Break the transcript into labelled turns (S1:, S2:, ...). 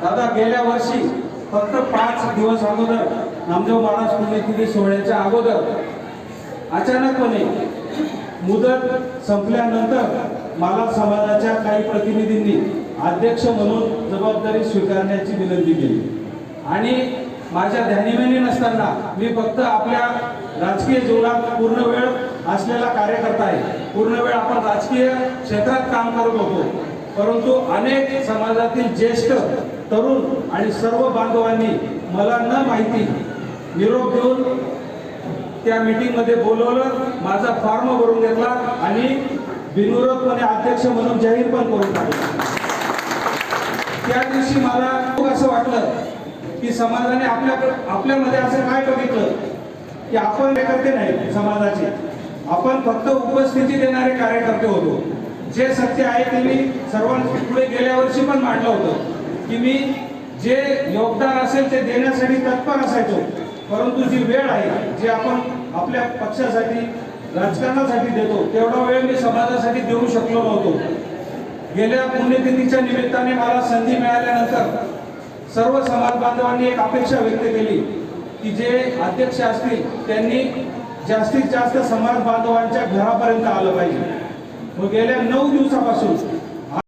S1: दादा गेल्या वर्षी फक्त 5 दिवस अगोदर नामदेव महाराज पुण्यतिथी सोहळ्याच्या अगोदर अचानकपणे मुदत संपल्यानंतर मला समाजाच्या काही प्रतिनिधींनी अध्यक्ष म्हणून जबाबदारी स्वीकारण्याची विनंती केली आणि माझ्या ध्यानीमनी नसताना मी फक्त आपल्या राजकीय जीवनात पूर्ण वेळ असलेला कार्यकर्ता आहे, पूर्ण वेळ आपण राजकीय क्षेत्रात काम करत होतो, परंतु अनेक समाजातील ज्येष्ठ तरुण आणि सर्व बांधवांनी मला न माहिती निरोप देऊन त्या मीटिंग मध्ये बोलवलं, माझा फॉर्म भरून घेतला आणि बिनविरोधपणे अध्यक्ष म्हणून जाहीर पण करून टाकलं। त्या दिवशी मला असं वाटलं की समाजाने आपल्यामध्ये असं काय बघितलं की आपण कार्यकर्ते नाही समाजाचे, आपण फक्त उपस्थिती देणारे कार्यकर्ते होतो। जे सत्य आहे ते मी सर्वांपुढे गेल्या वर्षी पण मांडलं होतं की मी जे योगदान असेल ते देण्यासाठी तत्पर असायचो, परंतु जी वेळ आहे जे आपण आपल्या पक्षासाठी राजकारणासाठी देतो तेवढा वेळ मी समाजासाठी देऊ शकलो नव्हतो। गेल्या पुण्यतिथीच्या निमित्ताने मला संधी मिळाल्यानंतर सर्व समाज बांधवांनी एक अपेक्षा व्यक्त केली की जे अध्यक्ष असतील त्यांनी जास्तीत जास्त समाज बांधवांच्या घरापर्यंत आलं पाहिजे। मग गेल्या 9 दिवसापासून